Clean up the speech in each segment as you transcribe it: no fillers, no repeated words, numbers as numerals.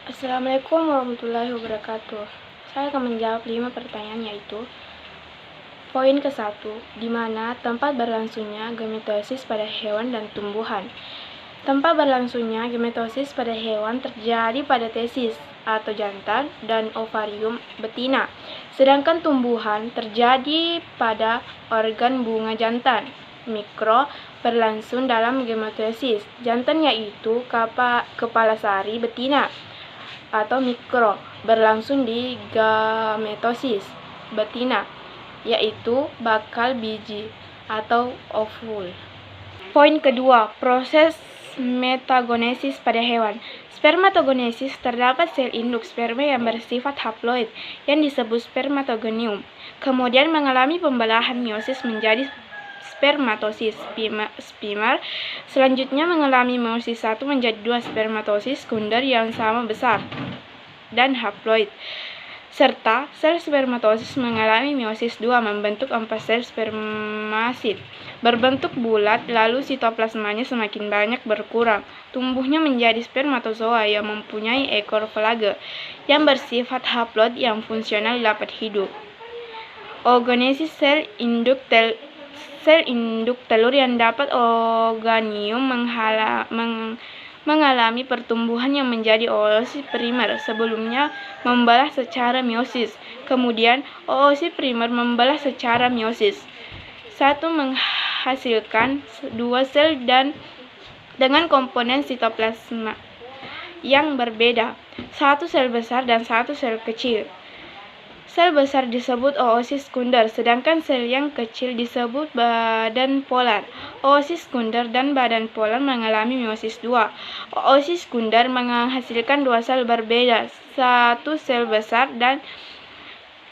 Assalamualaikum warahmatullahi wabarakatuh. Saya akan menjawab 5 pertanyaan, yaitu poin ke-1, di mana tempat berlangsungnya gametosis pada hewan dan tumbuhan. Tempat berlangsungnya gametosis pada hewan terjadi pada tesis atau jantan dan ovarium betina, sedangkan tumbuhan terjadi pada organ bunga jantan. Mikro berlangsung dalam gametosis jantan, yaitu kepala sari betina, atau mikro berlangsung di gametosis betina, yaitu bakal biji atau ovul. Poin kedua, proses metagenesis pada hewan. Spermatogenesis terdapat sel induk sperma yang bersifat haploid yang disebut spermatogonium, kemudian mengalami pembelahan meiosis menjadi spermatosis spimer. Selanjutnya mengalami meiosis 1 menjadi 2 spermatosis sekunder yang sama besar dan haploid, serta sel spermatosis mengalami meiosis 2 membentuk 4 sel spermasid berbentuk bulat, lalu sitoplasmanya semakin banyak berkurang. Tumbuhnya menjadi spermatozoa yang mempunyai ekor flagel yang bersifat haploid yang fungsional dapat hidup. Oogenesis sel induk telur yang dapat ooganium mengalami pertumbuhan yang menjadi oosit primer, sebelumnya membelah secara meiosis, kemudian oosit primer membelah secara meiosis. Satu menghasilkan 2 sel dan dengan komponen sitoplasma yang berbeda, 1 sel besar dan 1 sel kecil. Sel besar disebut oosit sekunder, sedangkan sel yang kecil disebut badan polar. Oosit sekunder dan badan polar mengalami meiosis 2. Oosit sekunder menghasilkan 2 sel berbeda, 1 sel besar dan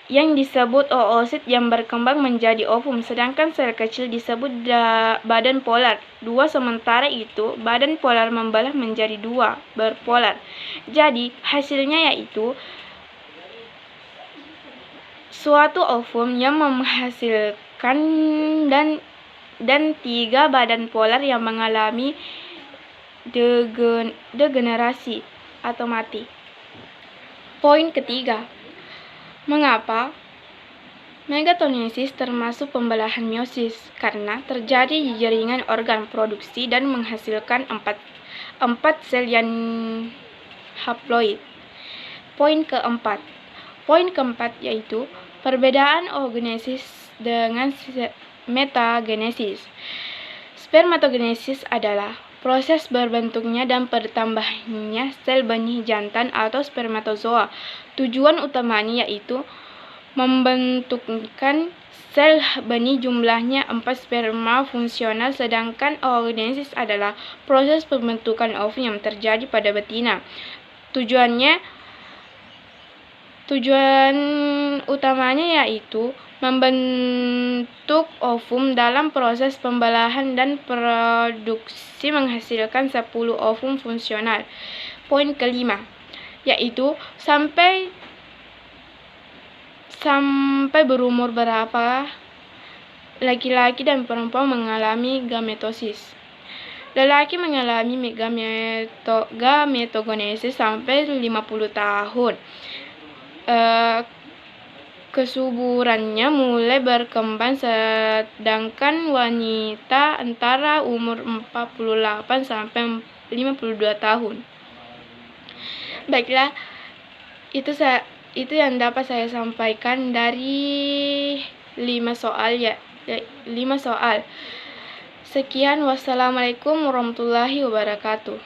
yang disebut oosit yang berkembang menjadi ovum, sedangkan sel kecil disebut badan polar 2. Sementara itu, badan polar membelah menjadi 2 berpolar. Jadi, hasilnya yaitu suatu ovum yang menghasilkan dan 3 badan polar yang mengalami degenerasi atau mati. Poin ketiga, mengapa megatogenesis termasuk pembelahan meiosis? Karena terjadi di jaringan organ produksi dan menghasilkan 4 sel yang haploid. Poin keempat yaitu perbedaan oogenesis dengan metagenesis. Spermatogenesis adalah proses berbentuknya dan bertambahnya sel benih jantan atau spermatozoa. Tujuan utamanya yaitu membentukkan sel benih jumlahnya 4 sperma fungsional, sedangkan oogenesis adalah proses pembentukan ovum yang terjadi pada betina. Tujuan utamanya yaitu membentuk ovum dalam proses pembelahan dan produksi menghasilkan 10 ovum fungsional. Poin kelima yaitu sampai berumur berapa laki-laki dan perempuan mengalami gametosis. Lelaki mengalami gametogenesis sampai 50 tahun. Kesuburannya mulai berkembang, sedangkan wanita antara umur 48 sampai 52 tahun. Baiklah, itu yang dapat saya sampaikan dari 5 soal. Sekian, wassalamualaikum warahmatullahi wabarakatuh.